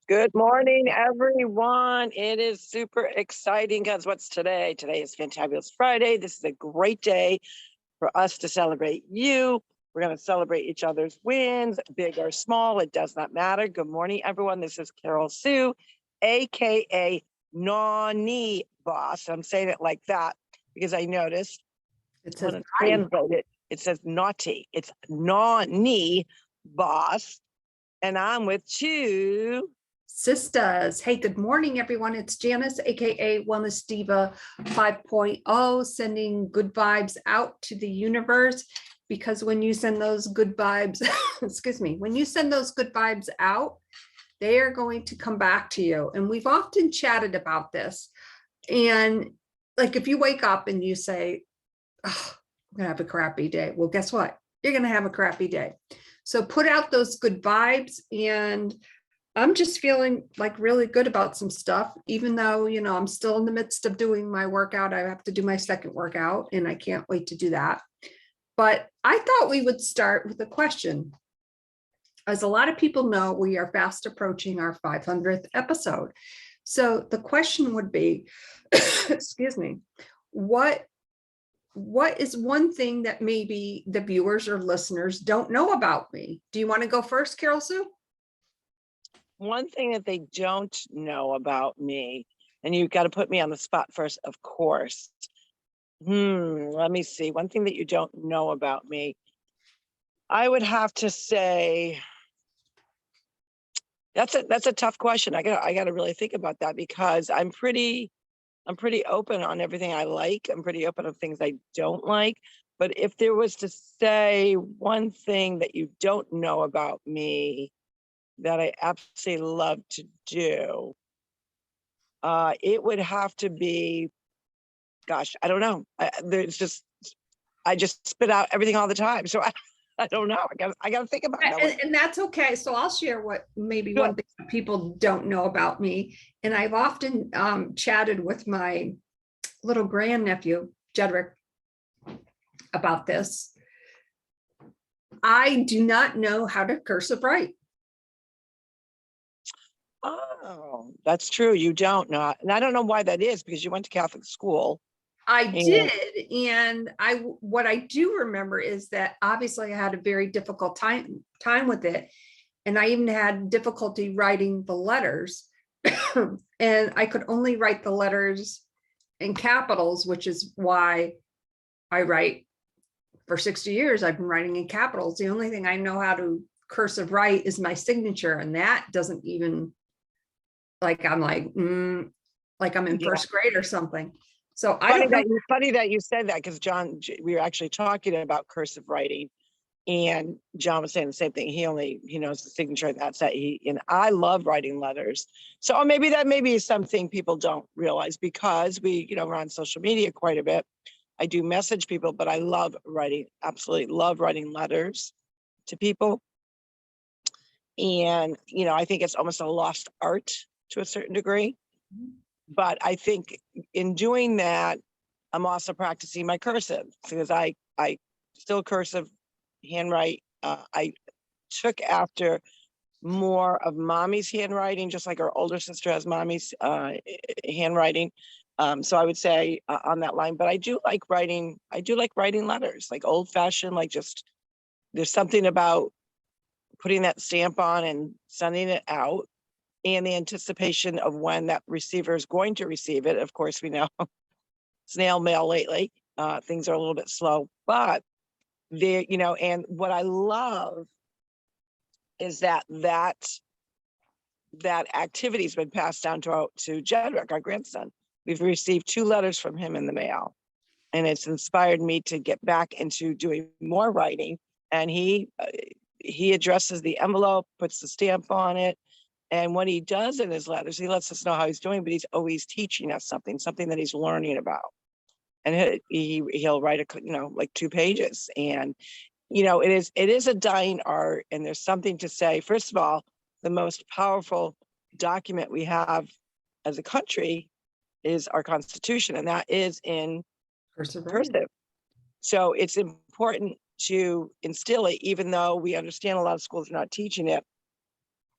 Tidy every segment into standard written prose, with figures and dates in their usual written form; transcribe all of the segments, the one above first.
Good morning, everyone. It is super exciting because what's today? Today is Fantabulous Friday. This is a great day for us to celebrate you. We're going to celebrate each other's wins, big or small. It does not matter. Good morning, everyone. This is Carroll-Sue, aka Nani Boss. I'm saying it like that because I noticed when it's translated, it says naughty. It's Nani Boss. And I'm with TwoSistas. Hey, good morning, everyone. It's Janis, aka Wellness Diva 5.0, sending good vibes out to the universe. Because when you send those good vibes, excuse me, when you send those good vibes out, they are going to come back to you. And we've often chatted about this. And like if you wake up and you say, oh, I'm gonna have a crappy day. Well, guess what? You're gonna have a crappy day. So put out those good vibes, and I'm just feeling like really good about some stuff, even though, I'm still in the midst of doing my workout. I have to do my second workout and I can't wait to do that. But I thought we would start with a question. As a lot of people know, we are fast approaching our 500th episode. So the question would be, excuse me, what is one thing that maybe the viewers or listeners don't know about me? Do you want to go first, Carroll-Sue? one thing that they don't know about me, and you've got to put me on the spot first, of course. Let me see. One thing that you don't know about me. I would have to say that's a tough question. I got to really think about that because I'm pretty open on everything I like. I'm pretty open on things I don't like. But if there was to say one thing that you don't know about me that I absolutely love to do, it would have to be, gosh, I don't know. I just spit out everything all the time. So I don't know. I got to think about that. And that's okay. So I'll share what maybe one thing that people don't know about me. And I've often chatted with my little grandnephew, Jedrick, about this. I do not know how to cursive write. Oh, that's true. You don't know. And I don't know why that is because you went to Catholic school. I did. And what I do remember is that obviously I had a very difficult time with it. And I even had difficulty writing the letters. And I could only write the letters in capitals, which is why I write for 60 years. I've been writing in capitals. The only thing I know how to cursive write is my signature. And that doesn't even, like, I'm like I'm in first grade or something. So funny that you said that, because John, we were actually talking about cursive writing, and John was saying the same thing. He knows the signature. That's that. And I love writing letters. So maybe that is something people don't realize because we're on social media quite a bit. I do message people, but I love writing. Absolutely love writing letters to people. And I think it's almost a lost art to a certain degree. But I think in doing that, I'm also practicing my cursive because I still cursive handwrite. I took after more of mommy's handwriting, just like our older sister has mommy's handwriting. So I would say on that line, but I do like writing letters, like old fashioned, like just there's something about putting that stamp on and sending it out. And the anticipation of when that receiver is going to receive it. Of course, we know snail mail lately, things are a little bit slow, but and what I love is that activity has been passed down to Jedrick, our grandson. We've received 2 letters from him in the mail, and it's inspired me to get back into doing more writing. And he addresses the envelope, puts the stamp on it. And what he does in his letters, he lets us know how he's doing, but he's always teaching us something that he's learning about. And he'll write like 2 pages. And it is a dying art. And there's something to say. First of all, the most powerful document we have as a country is our Constitution, and that is in cursive. So it's important to instill it, even though we understand a lot of schools are not teaching it.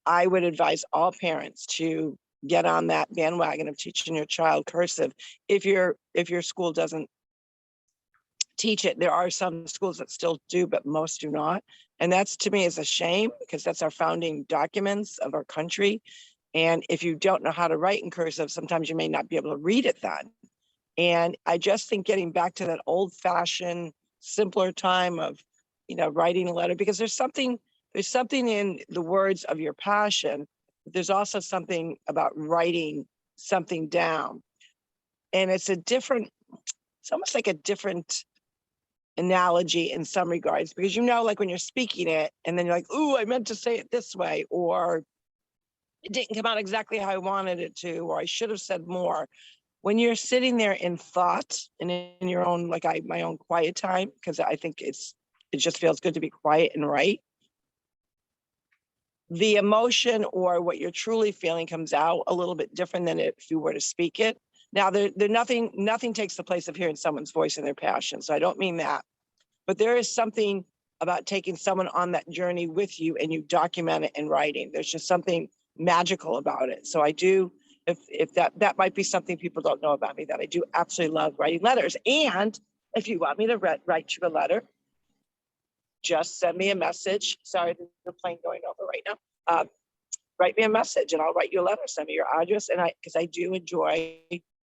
I would advise all parents to get on that bandwagon of teaching your child cursive. If your school doesn't teach it, there are some schools that still do, but most do not. And that's, to me, is a shame, because that's our founding documents of our country. And if you don't know how to write in cursive, sometimes you may not be able to read it then. And I just think getting back to that old fashioned, simpler time of, writing a letter, because there's something in the words of your passion. But there's also something about writing something down. And it's almost like a different analogy in some regards, because like when you're speaking it and then you're like, ooh, I meant to say it this way, or it didn't come out exactly how I wanted it to, or I should have said more. When you're sitting there in thought and in your own, my own quiet time, because I think it just feels good to be quiet and write, the emotion or what you're truly feeling comes out a little bit different than if you were to speak it. Now, nothing takes the place of hearing someone's voice and their passion. So I don't mean that, but there is something about taking someone on that journey with you and you document it in writing. There's just something magical about it. So I do, if that might be something people don't know about me, that I do absolutely love writing letters. And if you want me to write you a letter, just send me a message. Sorry, there's a plane going over right now. Write me a message and I'll write you a letter. Send me your address. And because I do enjoy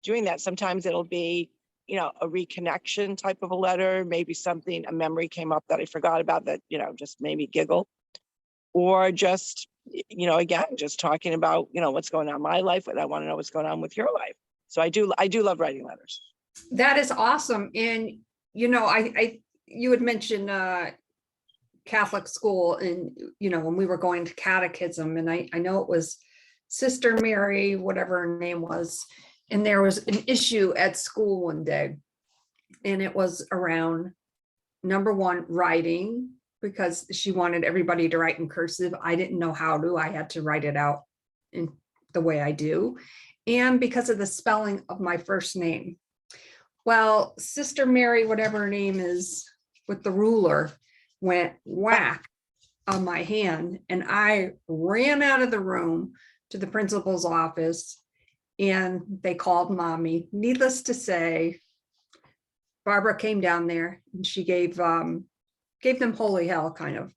doing that. Sometimes it'll be, a reconnection type of a letter, maybe a memory came up that I forgot about that, just made me giggle. Or just, again, just talking about, what's going on in my life, and I want to know what's going on with your life. So I do love writing letters. That is awesome. And, you had mentioned Catholic school, and, when we were going to catechism, and I know it was Sister Mary, whatever her name was, and there was an issue at school one day, and it was around, number one, writing, because she wanted everybody to write in cursive. I didn't know how to. I had to write it out in the way I do. And because of the spelling of my first name. Well, Sister Mary, whatever her name is, with the ruler, went whack on my hand, and I ran out of the room to the principal's office, and they called mommy. Needless to say, Barbara came down there and she gave them holy hell, kind of.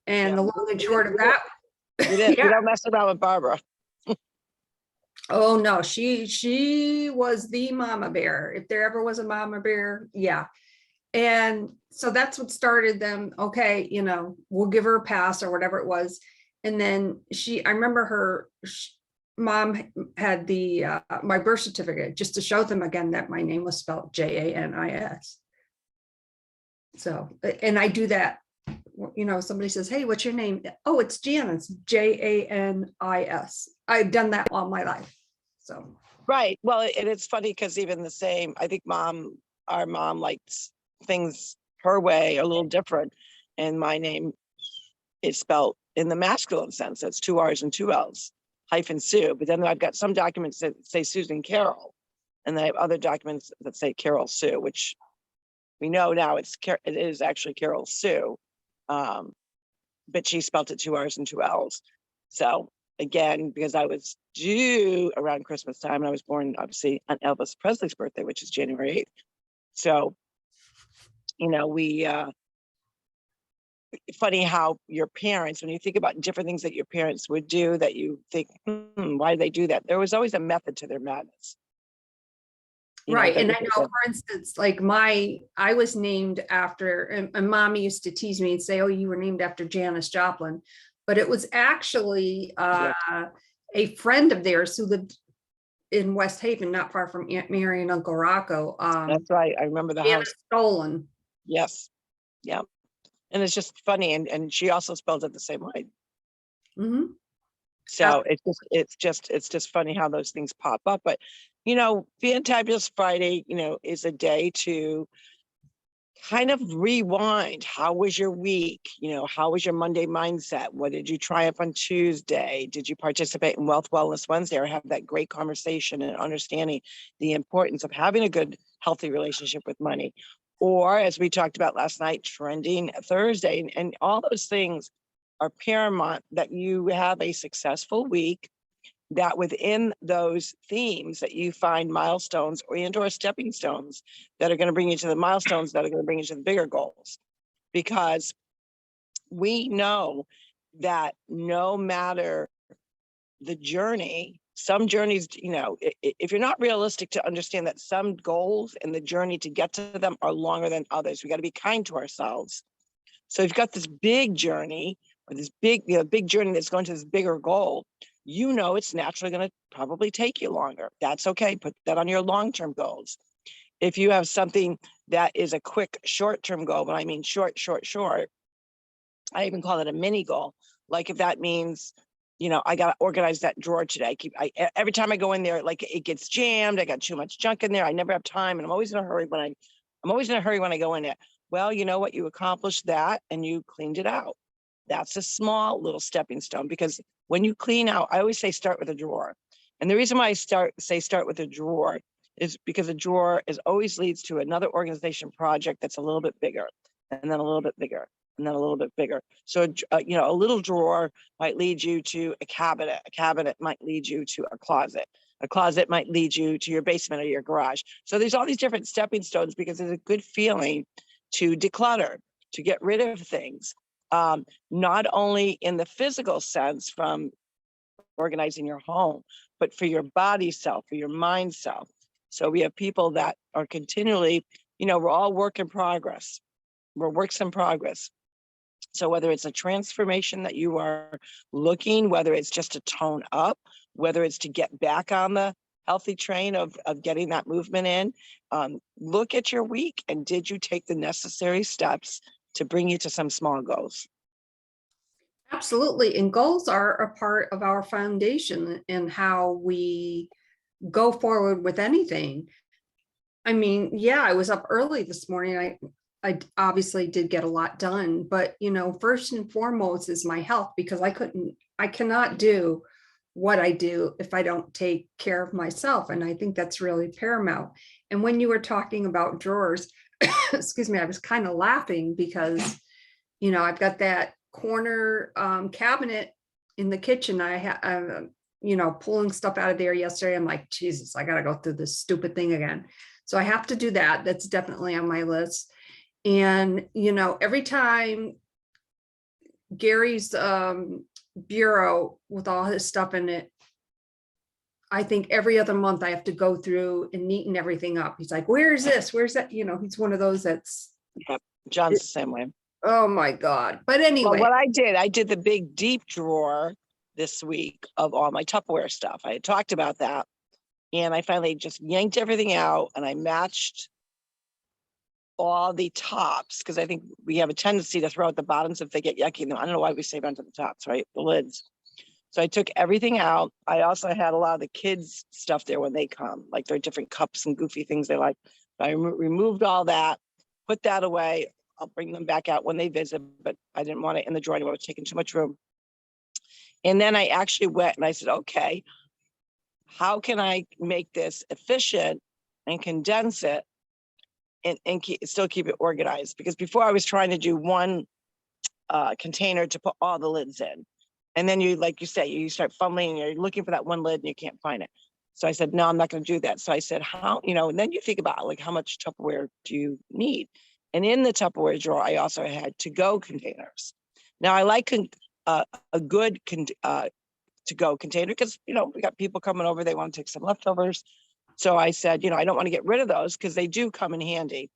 And Yeah. the long and short of that, You don't mess around with Barbara. oh no, she was the mama bear. If there ever was a mama bear, yeah. And so that's what started them. Okay, we'll give her a pass or whatever it was. And then I remember her mom had my birth certificate, just to show them again that my name was spelled Janis. So, and I do that, somebody says, hey, what's your name? Oh, it's Janis, Janis. I've done that all my life. So. Right. Well, and it's funny because even the same, I think our mom likes things her way, a little different. And my name is spelled in the masculine sense. That's 2 R's and 2 L's, -Sue. But then I've got some documents that say Susan Carroll. And then I have other documents that say Carroll-Sue, which we know now it is actually Carroll-Sue. But she spelled it 2 R's and 2 L's. So again, because I was due around Christmas time, and I was born obviously on Elvis Presley's birthday, which is January 8th. So, funny how your parents, when you think about different things that your parents would do, that you think, why did they do that? There was always a method to their madness. Right. And I know, for instance, like I was named after, and mommy used to tease me and say, oh, you were named after Janis Joplin. But it was actually a friend of theirs who lived in West Haven, not far from Aunt Mary and Uncle Rocco. That's right. I remember the house. Stolen. Yes. Yeah. And it's just funny. And she also spelled it the same way. Mm-hmm. So it's just funny how those things pop up. But, Fantabulous Friday, is a day to kind of rewind. How was your week? How was your Monday mindset? What did you triumph on Tuesday? Did you participate in Wealth Wellness Wednesday, or have that great conversation and understanding the importance of having a good, healthy relationship with money? Or, as we talked about last night, trending Thursday, and all those things are paramount that you have a successful week, that within those themes that you find milestones or stepping stones that are going to bring you to the milestones that are going to bring you to the bigger goals. Because we know that no matter the journey, some journeys, if you're not realistic to understand that some goals and the journey to get to them are longer than others, we got to be kind to ourselves. So if you've got this big journey or this big journey that's going to this bigger goal, it's naturally going to probably take you longer. That's okay. Put that on your long-term goals. If you have something that is a quick short-term goal, but I mean short, I even call it a mini goal. Like if that means, I got to organize that drawer today. Every time I go in there, like it gets jammed. I got too much junk in there. I never have time. And I'm always in a hurry when I go in there. Well, you know what? You accomplished that and you cleaned it out. That's a small little stepping stone, because when you clean out, I always say start with a drawer. And the reason why I start with a drawer is because a drawer always leads to another organization project that's a little bit bigger, and then a little bit bigger, and then a little bit bigger. So, a little drawer might lead you to a cabinet. A cabinet might lead you to a closet. A closet might lead you to your basement or your garage. So there's all these different stepping stones, because there's a good feeling to declutter, to get rid of things. Not only in the physical sense from organizing your home, but for your body self, for your mind self. So we have people that are continually, we're all work in progress. We're works in progress. So whether it's a transformation that you are looking, whether it's just to tone up, whether it's to get back on the healthy train of getting that movement in, look at your week, and did you take the necessary steps to bring you to some small goals? Absolutely. And goals are a part of our foundation and how we go forward with anything. I mean, yeah, I was up early this morning. I obviously did get a lot done, but first and foremost is my health, because I cannot do what I do if I don't take care of myself. And I think that's really paramount. And when you were talking about drawers, excuse me, I was kind of laughing because, I've got that corner cabinet in the kitchen. I have, pulling stuff out of there yesterday. I'm like, Jesus, I got to go through this stupid thing again. So I have to do that. That's definitely on my list. And, every time Gary's bureau with all his stuff in it, I think every other month I have to go through and neaten everything up. He's like, where's this? Where's that? He's one of those that's. Yep. John's the same way. Oh my God. But anyway. Well, what I did the big deep drawer this week of all my Tupperware stuff. I had talked about that. And I finally just yanked everything out, and I matched all the tops, because I think we have a tendency to throw out the bottoms if they get yucky. I don't know why we save onto the tops, right? The lids. So I took everything out. I also had a lot of the kids' stuff there when they come, like their different cups and goofy things they like. I removed all that, put that away. I'll bring them back out when they visit, but I didn't want it in the drawer anymore. It was taking too much room. And then I actually went and I said, okay, how can I make this efficient and condense it and still keep it organized? Because before I was trying to do one container to put all the lids in. And then you, like you say, you start fumbling and you're looking for that one lid and you can't find it. So I said, no, I'm not going to do that. So I said, how, and then you think about like, how much Tupperware do you need? And in the Tupperware drawer, I also had to-go containers. Now I like a good to-go container because, we got people coming over, they want to take some leftovers. So I said, I don't want to get rid of those because they do come in handy.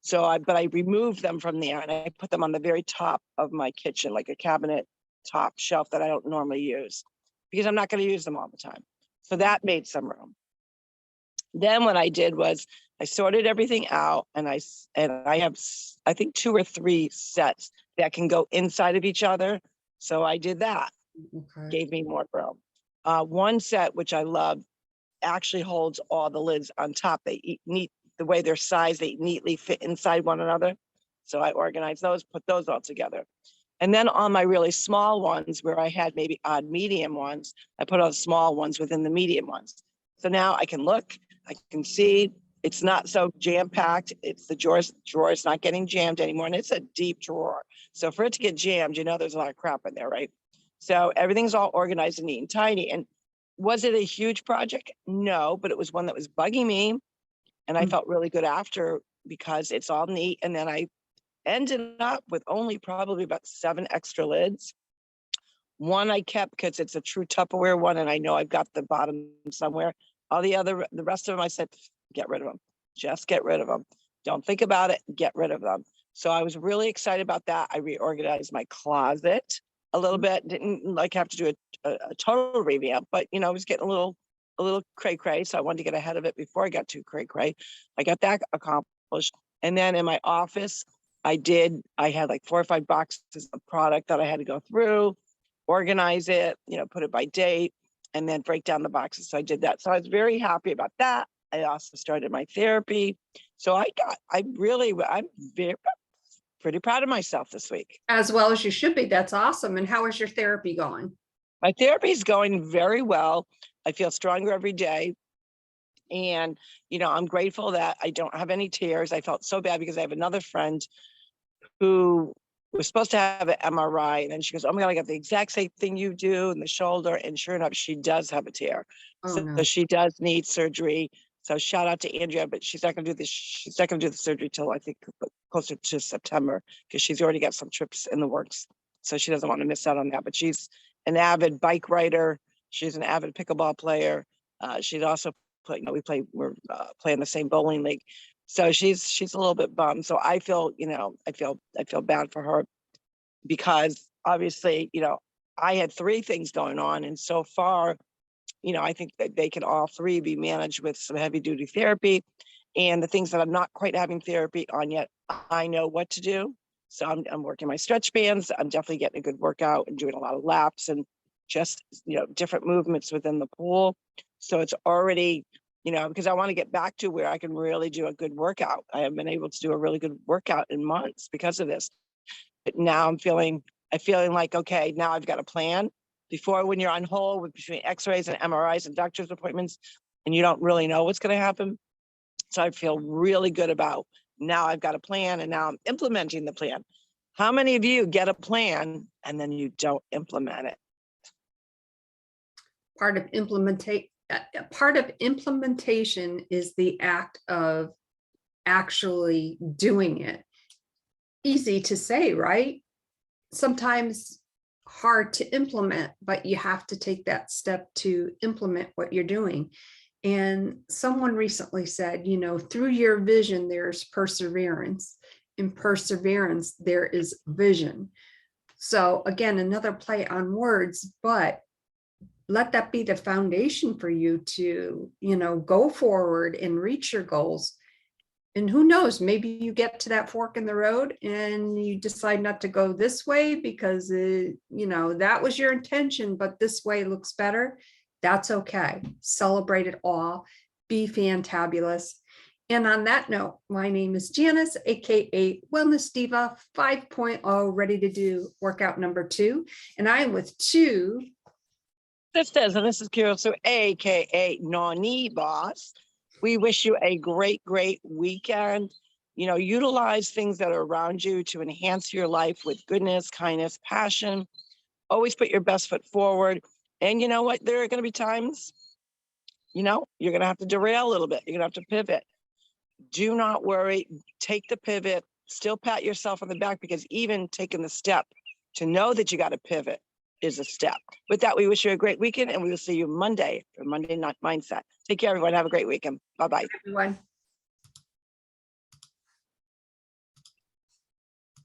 So but I removed them from there and I put them on the very top of my kitchen, like a cabinet top shelf that I don't normally use because I'm not going to use them all the time. So that made some room. Then what I did was I sorted everything out and I have, I think 2 or 3 sets that can go inside of each other. So I did that. Okay. Gave me more room. One set, which I love, actually holds all the lids on top. They neat the way they're sized, they neatly fit inside one another. So I organized those, put those all together. And then on my really small ones where I had maybe odd medium ones, I put all the small ones within the medium ones. So now I can look, I can see, It's not so jam-packed. It's the drawer is not getting jammed anymore. And it's a deep drawer. So for it to get jammed, you know, there's a lot of crap in there, right? So everything's all organized and neat and tidy. And was it a huge project? No, but it was one that was bugging me. And I felt really good after because it's all neat. And then I ended up with only probably about 7 extra lids. One I kept because it's a true Tupperware one, and I know I've got the bottom somewhere. All the rest of them, I said, get rid of them. Just get rid of them. Don't think about it. Get rid of them. So I was really excited about that. I reorganized my closet a little bit. Didn't like have to do a total revamp, but you know, I was getting a little cray cray. So I wanted to get ahead of it before I got too cray cray. I got that accomplished. And then in my office, I had like 4 or 5 boxes of product that I had to go through, organize it, you know, put it by date, and then break down the boxes. So I did that. So I was very happy about that. I also started my therapy. So I'm pretty proud of myself this week. As well as you should be. That's awesome. And how is your therapy going? My therapy is going very well. I feel stronger every day. And, you know, I'm grateful that I don't have any tears. I felt so bad because I have another friend who was supposed to have an MRI. And then she goes, oh my God, I got the exact same thing you do in the shoulder. And sure enough, she does have a tear. Oh, So no. she does need surgery. So shout out to Andrea, but she's not going to do this. She's not going to do the surgery till I think closer to September because she's already got some trips in the works. So she doesn't want to miss out on that. But she's an avid bike rider. She's an avid pickleball player. She's also we're playing the same bowling league. So she's a little bit bummed. So I feel, you know, I feel bad for her because obviously, you know, I had 3 things going on, and so far, you know, I think that they can all 3 be managed with some heavy duty therapy. And the things that I'm not quite having therapy on yet, I know what to do. So I'm working my stretch bands. I'm definitely getting a good workout and doing a lot of laps and just, you know, different movements within the pool. So it's already, you know, because I want to get back to where I can really do a good workout. I haven't been able to do a really good workout in months because of this. But now I'm feeling like, okay, now I've got a plan. Before, when you're on hold with between x-rays and MRIs and doctor's appointments, and you don't really know what's going to happen. So I feel really good about now I've got a plan and now I'm implementing the plan. How many of you get a plan and then you don't implement it? Part of implementation is the act of actually doing it. Easy to say, right? Sometimes hard to implement, but you have to take that step to implement what you're doing. And someone recently said, you know, through your vision, there's perseverance. In perseverance, there is vision. So again, another play on words, but let that be the foundation for you to, you know, go forward and reach your goals. And who knows, maybe you get to that fork in the road and you decide not to go this way because, you know, that was your intention, but this way looks better. That's okay. Celebrate it all. Be fantabulous. And on that note, my name is Janis, aka Wellness Diva 5.0, ready to do workout number 2. And I am with TwoSistas, And this is Carroll-Sue, aka Nani Boss. We wish you a great, great weekend. You know, utilize things that are around you to enhance your life with goodness, kindness, passion. Always put your best foot forward. And you know what? There are going to be times, you know, you're going to have to derail a little bit. You're going to have to pivot. Do not worry. Take the pivot. Still pat yourself on the back because even taking the step to know that you got to pivot is a step. With that, we wish you a great weekend and we will see you Monday for Monday Night Mindset. Take care, everyone. Have a great weekend. Bye-bye. everyone.